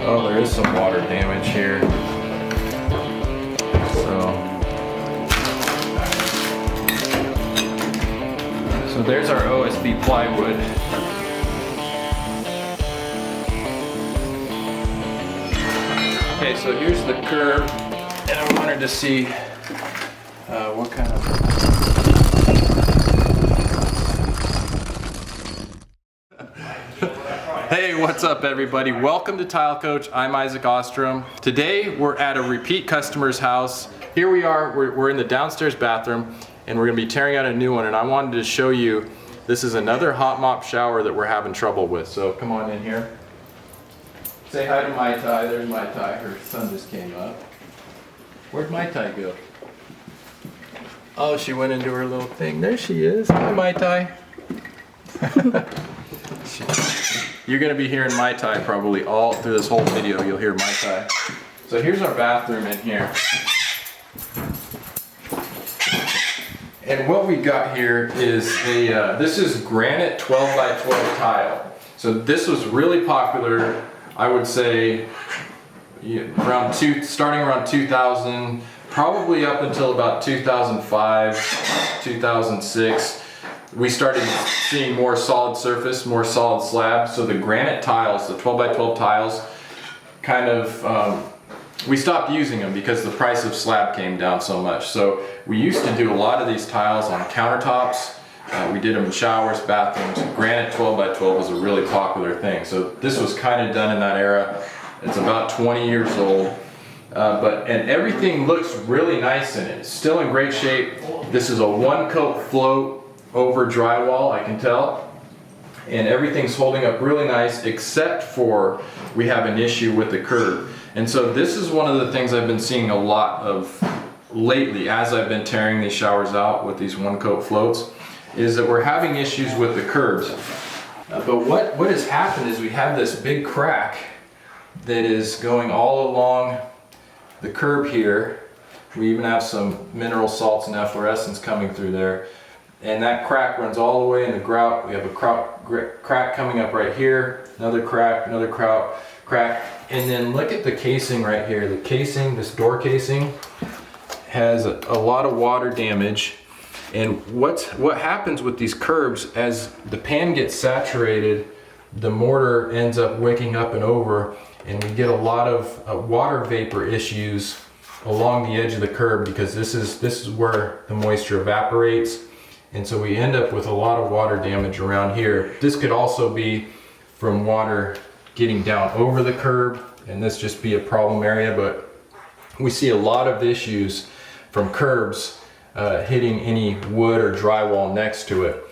Oh, there is some water damage here. So there's our OSB plywood. Okay, so here's the curb, and I wanted to see what kind of... Hey, what's up everybody? Welcome to TileCoach. I'm Isaac Ostrom. Today we're at a repeat customer's house. Here we are, we're in the downstairs bathroom, and we're gonna be tearing out a new one, and I wanted to show you, this is another hot mop shower that we're having trouble with. So come on in here. Say hi to Mai Tai. There's Mai Tai. Her son just came up. Where'd Mai Tai go? Oh, she went into her little thing. There she is. Hi, Mai Tai. You're going to be hearing Mai Tai probably all through this whole video. You'll hear Mai Tai. So here's our bathroom in here. And what we got here is this is granite 12 by 12 tile. So this was really popular, I would say, starting around 2000, probably up until about 2005, 2006. We started seeing more solid surface, more solid slab. So the granite tiles, the 12 by 12 tiles, kind of, we stopped using them because the price of slab came down so much. So we used to do a lot of these tiles on countertops. We did them in showers, bathrooms. Granite 12 by 12 was a really popular thing. So this was kind of done in that era. It's about 20 years old. And everything looks really nice in it. It's still in great shape. This is a one coat float over drywall, I can tell. And everything's holding up really nice, except for we have an issue with the curb. And so this is one of the things I've been seeing a lot of lately as I've been tearing these showers out with these one coat floats, is that we're having issues with the curbs. But what has happened is we have this big crack that is going all along the curb here. We even have some mineral salts and efflorescence coming through there. And that crack runs all the way in the grout. We have a crack coming up right here, another crack, crack. And then look at the casing right here. The casing, this door casing, has a lot of water damage. And what happens with these curbs, as the pan gets saturated, the mortar ends up wicking up and over, and we get a lot of water vapor issues along the edge of the curb, because this is where the moisture evaporates. And so we end up with a lot of water damage around here. This could also be from water getting down over the curb, and this just be a problem area, but we see a lot of issues from curbs hitting any wood or drywall next to it.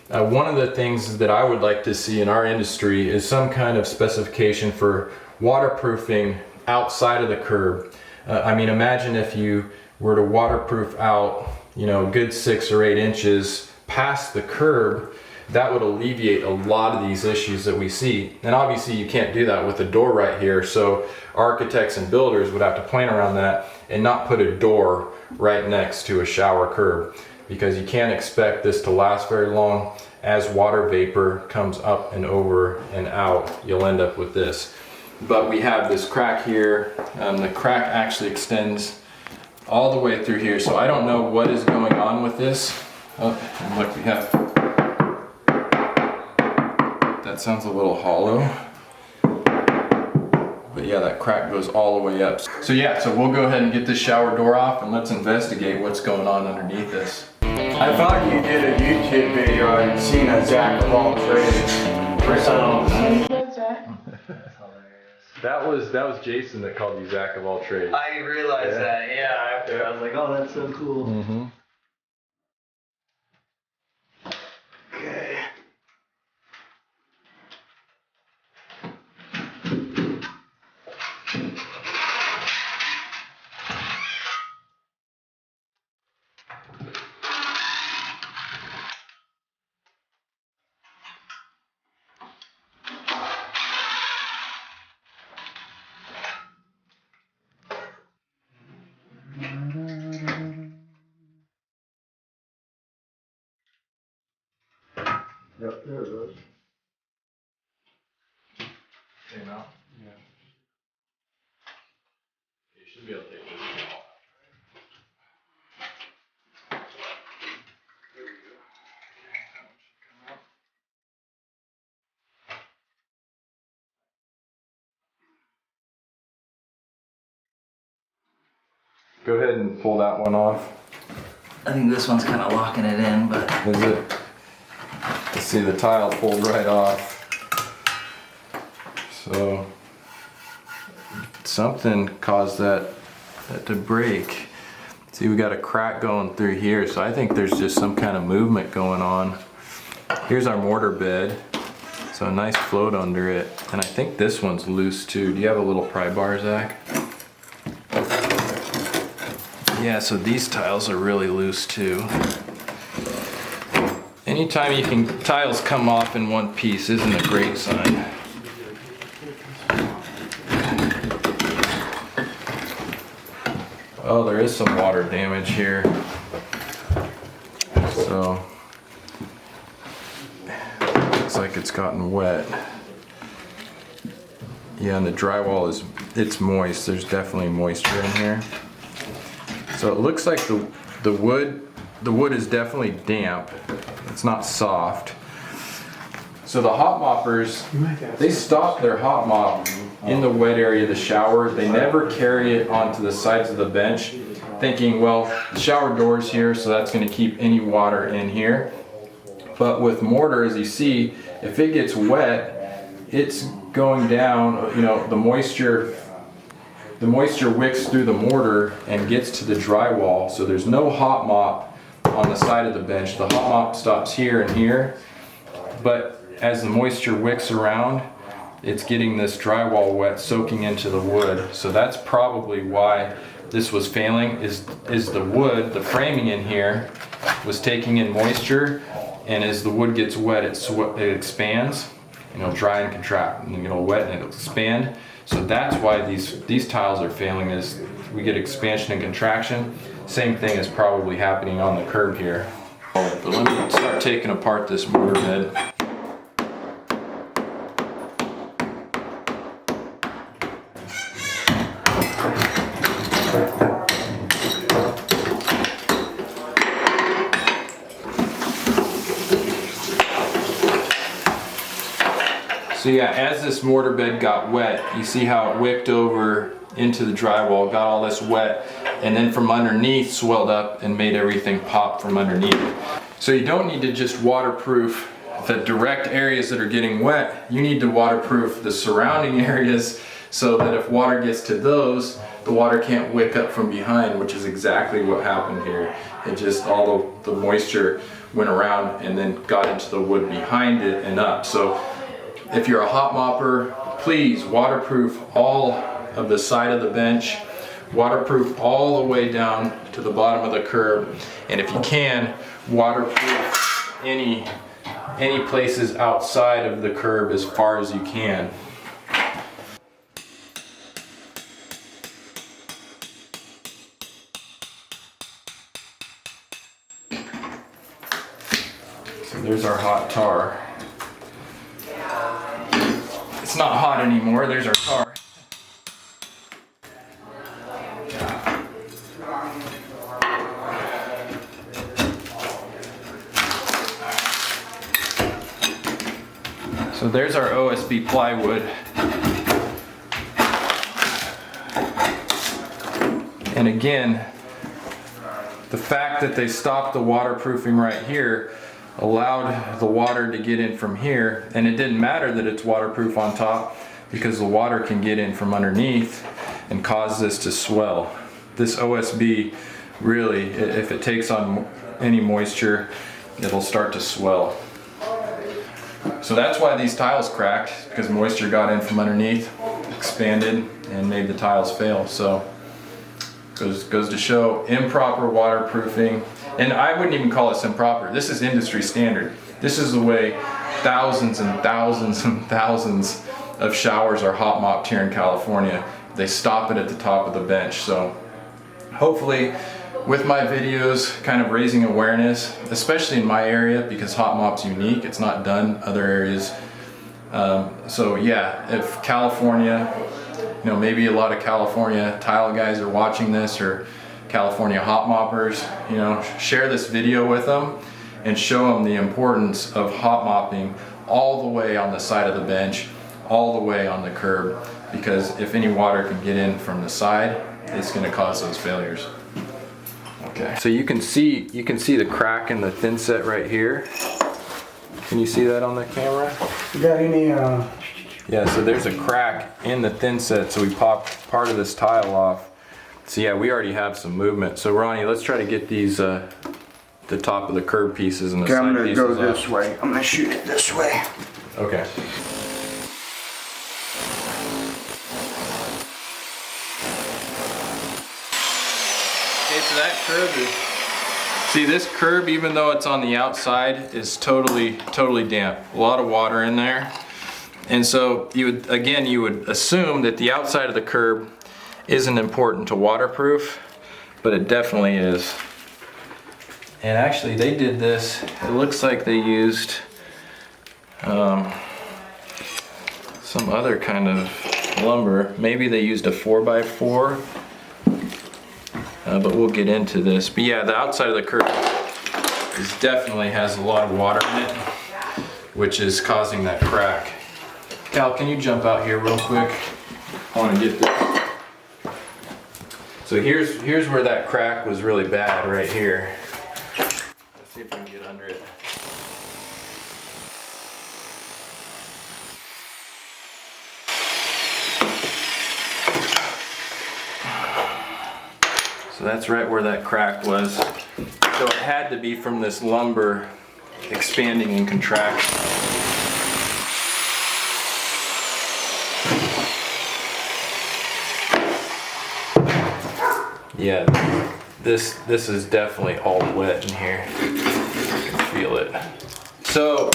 One of the things that I would like to see in our industry is some kind of specification for waterproofing outside of the curb. I mean, imagine if you were to waterproof out, you know, a good 6 or 8 inches past the curb. That would alleviate a lot of these issues that we see. And obviously you can't do that with a door right here, so architects and builders would have to plan around that and not put a door right next to a shower curb, because you can't expect this to last very long. As water vapor comes up and over and out, you'll end up with this. But we have this crack here. The crack actually extends all the way through here, so I don't know what is going on with this. Oh, and look, we have, that sounds a little hollow, but yeah, that crack goes all the way up. So yeah, so we'll go ahead and get this shower door off, and let's investigate what's going on underneath this. I thought you did a YouTube video and seen a jack of all trades. That was Jason that called you Zach of all trades. I realized that, yeah. After I was like, oh, that's so cool. Mm-hmm. Okay. Yep, there it goes. Came out? Yeah. be able to take this off. Go ahead and pull that one off. I think this one's kind of locking it in, but... Is it? You see the tile pulled right off. So something caused that to break. See, we got a crack going through here, so I think there's just some kind of movement going on. Here's our mortar bed. So a nice float under it. And I think this one's loose too. Do you have a little pry bar, Zach? Yeah, so these tiles are really loose too. Anytime you can, tiles come off in one piece isn't a great sign. Oh, there is some water damage here. So, looks like it's gotten wet. Yeah, and the drywall it's moist. There's definitely moisture in here. So it looks like the wood is definitely damp. It's not soft. So the hot moppers, they stop their hot mop in the wet area of the shower. They never carry it onto the sides of the bench, thinking, well, the shower door's here, so that's going to keep any water in here. But with mortar, as you see, if it gets wet, it's going down, you know, the moisture wicks through the mortar and gets to the drywall, so there's no hot mop on the side of the bench. The hot mop stops here and here, but as the moisture wicks around, it's getting this drywall wet, soaking into the wood. So that's probably why this was failing, is the wood, the framing in here was taking in moisture, and as the wood gets wet, it expands, and it'll dry and contract, and it'll wet and it'll expand. So that's why these tiles are failing, is we get expansion and contraction. Same thing is probably happening on the curb here. But let me start taking apart this mortar bed. So yeah, as this mortar bed got wet, you see how it wicked over into the drywall, got all this wet, and then from underneath swelled up and made everything pop from underneath. So you don't need to just waterproof the direct areas that are getting wet. You need to waterproof the surrounding areas so that if water gets to those, the water can't wick up from behind, which is exactly what happened here. It just, all the moisture went around and then got into the wood behind it and up. So if you're a hot mopper, please waterproof all of the side of the bench, waterproof all the way down to the bottom of the curb, and if you can, waterproof any places outside of the curb as far as you can. So there's our hot tar. It's not hot anymore, there's our tar. So there's our OSB plywood. And again, the fact that they stopped the waterproofing right here allowed the water to get in from here, and it didn't matter that it's waterproof on top because the water can get in from underneath and cause this to swell. This OSB really, if it takes on any moisture, it'll start to swell. So that's why these tiles cracked, because moisture got in from underneath, expanded, and made the tiles fail. So goes to show improper waterproofing. And I wouldn't even call this improper. This is industry standard. This is the way thousands and thousands and thousands of showers are hot mopped here in California. They stop it at the top of the bench. So hopefully with my videos kind of raising awareness, especially in my area, because hot mop's unique, it's not done other areas. So yeah, if California You know, maybe a lot of California tile guys are watching this, or California hot moppers. You know, share this video with them and show them the importance of hot mopping all the way on the side of the bench, all the way on the curb, because if any water can get in from the side, it's going to cause those failures. Okay. So you can see the crack in the thin set right here. Can you see that on the camera? You got any Yeah, so there's a crack in the thin set, so we popped part of this tile off. So yeah, we already have some movement. So Ronnie, let's try to get these the top of the curb pieces and the I'm side gonna pieces go up. this way. I'm gonna shoot it this way. Okay. Okay, so that curb is, see this curb, even though it's on the outside, is totally damp. A lot of water in there. And so you would assume that the outside of the curb isn't important to waterproof, but it definitely is. And actually they did this, it looks like they used some other kind of lumber. Maybe they used a 4x4, but we'll get into this. But yeah, the outside of the curb definitely has a lot of water in it, which is causing that crack. Cal, can you jump out here real quick? I want to get this. So here's where that crack was really bad, right here. Let's see if we can get under it. So that's right where that crack was. So it had to be from this lumber expanding and contracting. Yeah, this is definitely all wet in here. You can feel it. So,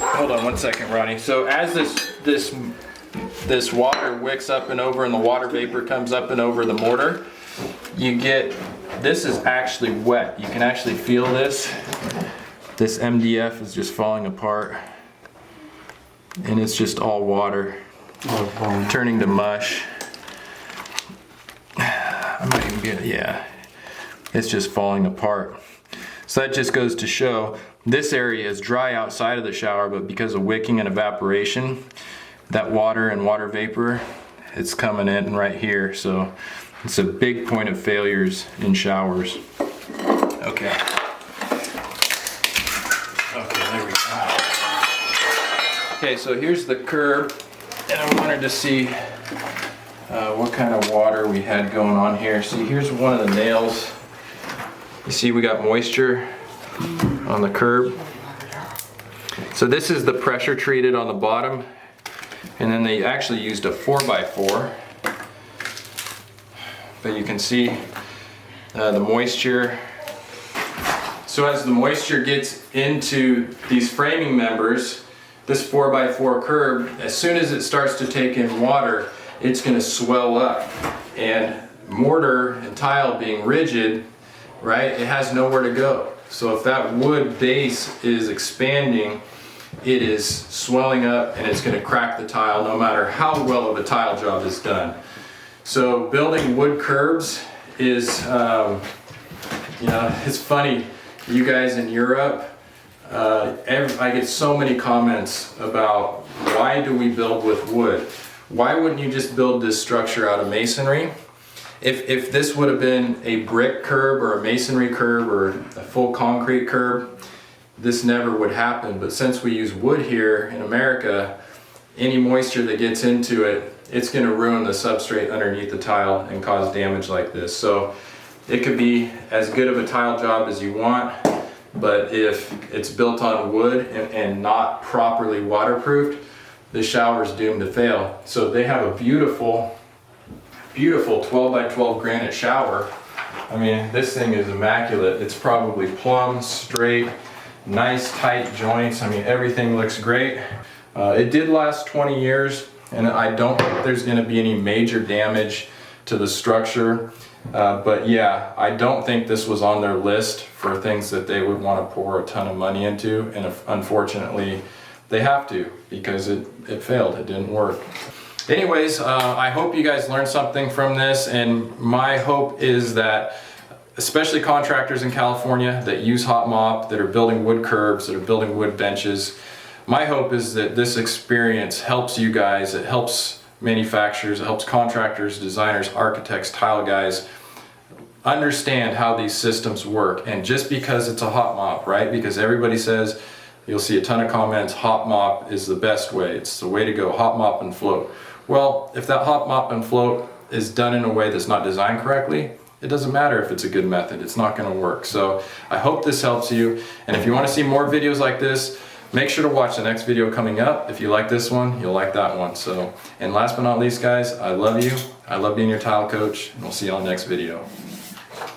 hold on one second, Ronnie. So as this water wicks up and over and the water vapor comes up and over the mortar, you get, this is actually wet. You can actually feel this. This MDF is just falling apart. And it's just all water, turning to mush. I might even get it, yeah. It's just falling apart. So that just goes to show this area is dry outside of the shower, but because of wicking and evaporation, that water and water vapor, it's coming in right here. So it's a big point of failures in showers. Okay. Okay, there we go. Okay, so here's the curb, and I wanted to see what kind of water we had going on here. See, here's one of the nails. You see we got moisture on the curb. So this is the pressure treated on the bottom, and then they actually used a 4x4. But you can see the moisture. So as the moisture gets into these framing members, this 4x4 curb, as soon as it starts to take in water, it's going to swell up. And mortar and tile being rigid, right, it has nowhere to go. So if that wood base is expanding, it is swelling up and it's going to crack the tile no matter how well of a tile job is done. So building wood curbs is, you know, it's funny. You guys in Europe, I get so many comments about why do we build with wood? Why wouldn't you just build this structure out of masonry? If this would have been a brick curb or a masonry curb or a full concrete curb, this never would happen. But since we use wood here in America, any moisture that gets into it, it's going to ruin the substrate underneath the tile and cause damage like this. So it could be as good of a tile job as you want, but if it's built on wood and not properly waterproofed, the shower is doomed to fail. So they have a beautiful 12x12 granite shower. I mean, this thing is immaculate. It's probably plumb, straight, nice tight joints. I mean, everything looks great. It did last 20 years, and I don't think there's going to be any major damage to the structure. But yeah, I don't think this was on their list for things that they would want to pour a ton of money into, and unfortunately they have to, because it failed, it didn't work. Anyways, I hope you guys learned something from this, and my hope is that especially contractors in California that use hot mop, that are building wood curbs, that are building wood benches, my hope is that this experience helps you guys, it helps manufacturers, it helps contractors, designers, architects, tile guys understand how these systems work. And just because it's a hot mop, right? Because everybody says, you'll see a ton of comments, hot mop is the best way. It's the way to go, hot mop and float. Well, if that hot mop and float is done in a way that's not designed correctly, it doesn't matter if it's a good method, it's not gonna work. So I hope this helps you. And if you wanna see more videos like this, make sure to watch the next video coming up. If you like this one, you'll like that one. So, and last but not least, guys, I love you. I love being your tile coach, and we'll see you on the next video.